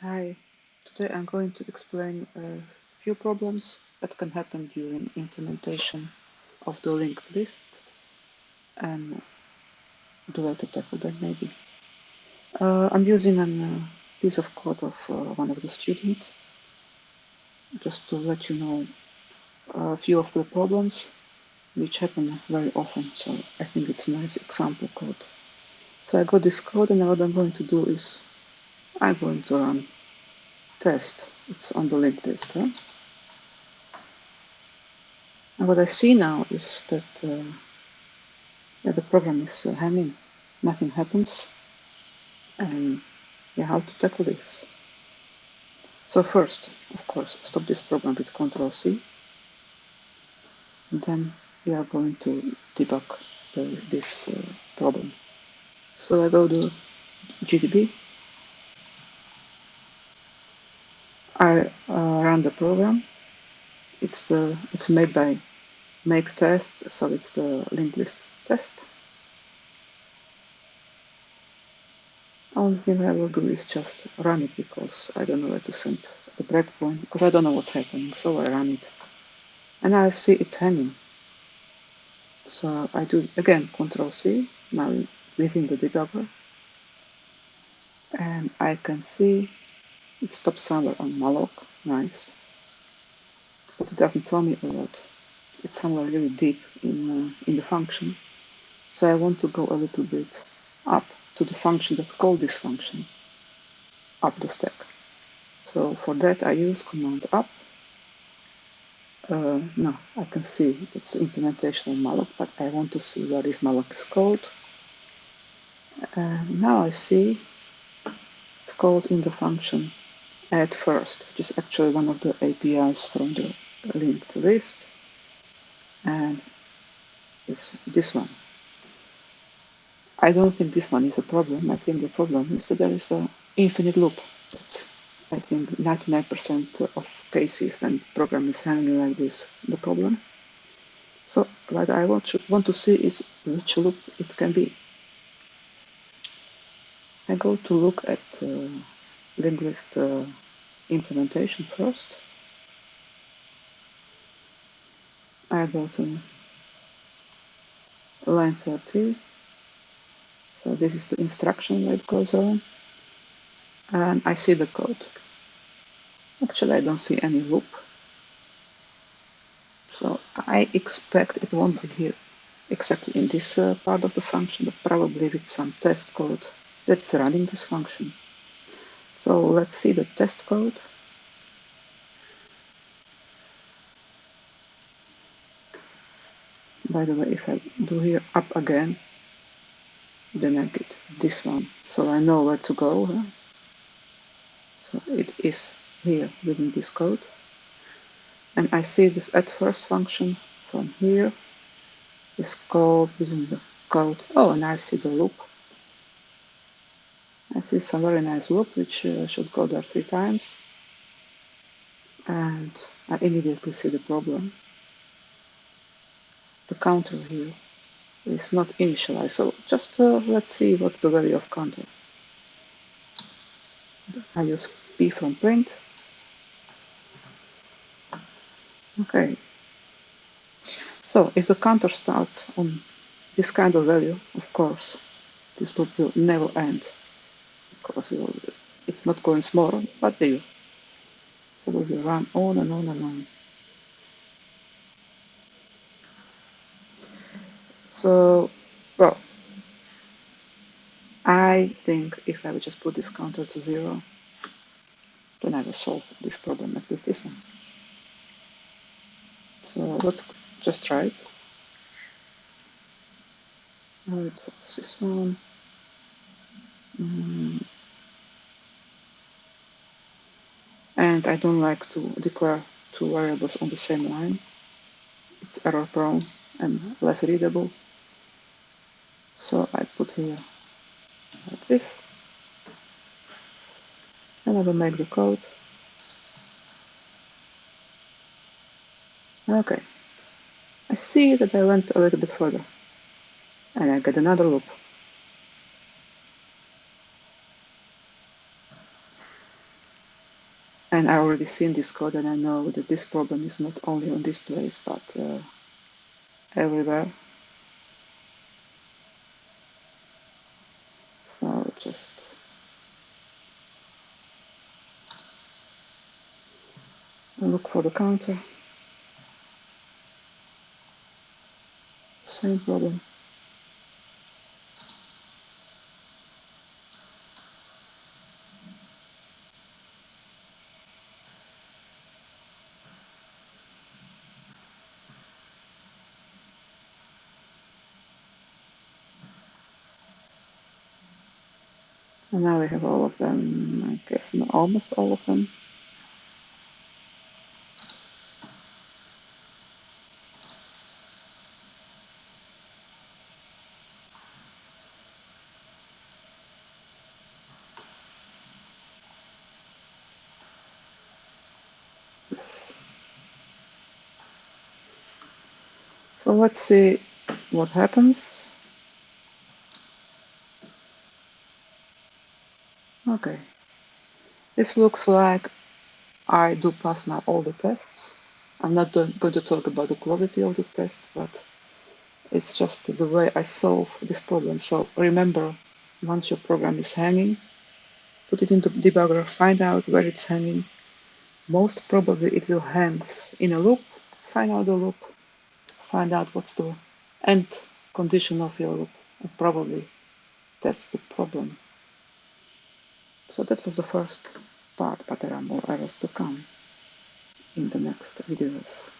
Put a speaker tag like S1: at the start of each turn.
S1: Hi, today I'm going to explain a few problems that can happen during implementation of the linked list and the way to tackle them maybe. I'm using a piece of code of one of the students just to let you know a few of the problems which happen very often, so I think it's a nice example code. So I got this code and what I'm going to do is I'm going to run test. It's on the linked list. Huh? And what I see now is that the program is hanging, nothing happens, and how to tackle this. So first, of course, stop this program with Ctrl C, and then we are going to debug this problem. So I go to GDB, I run the program. It's made by make test, so it's the linked list test. Only thing I will do is just run it because I don't know where to send the breakpoint because I don't know what's happening, so I run it. And I see it's hanging. So I do again Ctrl C now within the debugger, and I can see it stops somewhere on malloc. Nice, but it doesn't tell me a lot. It's somewhere really deep in the function. So I want to go a little bit up to the function that called this function up the stack. So for that I use command up. No, I can see it's implementation of malloc, but I want to see where this malloc is called. And now I see it's called in the function add first, which is actually one of the APIs from the linked list, and it's this one. I don't think this one is a problem. I think the problem is that there is an infinite loop. That's, I think, 99% of cases when program is handling like this, the problem. So what I want to see is which loop it can be. I go to look at linked list implementation first. I go to line 30. So this is the instruction where it goes on. And I see the code. Actually, I don't see any loop. So I expect it won't be here exactly in this part of the function, but probably with some test code that's running this function. So let's see the test code. By the way, if I do here up again, then I get this one. So I know where to go. Huh? So it is here within this code. And I see this at first function from here is called within the code. Oh, and I see the loop. I see some very nice loop which should go there 3 times. And I immediately see the problem. The counter here is not initialized. So just let's see what's the value of counter. I use p from print. Okay. So if the counter starts on this kind of value, of course, this loop will never end because it's not going smaller, but bigger. So we will run on and on and on. So, well, I think if I would just put this counter to 0, then I will solve this problem, at least this one. So let's just try it. Alright, this one. And I don't like to declare 2 variables on the same line. It's error prone and less readable. So I put here like this. And I will make the code. Okay. I see that I went a little bit further. And I get another loop. And I already seen this code and I know that this problem is not only on this place, but everywhere. So just look for the counter. Same problem. And now we have all of them, I guess almost all of them. Yes. So let's see what happens. Okay. This looks like I do pass now all the tests. I'm not going to talk about the quality of the tests, but it's just the way I solve this problem. So remember, once your program is hanging, put it into debugger, find out where it's hanging. Most probably it will hang in a loop. Find out the loop, find out what's the end condition of your loop, and probably that's the problem. So that was the first part, but there are more errors to come in the next videos.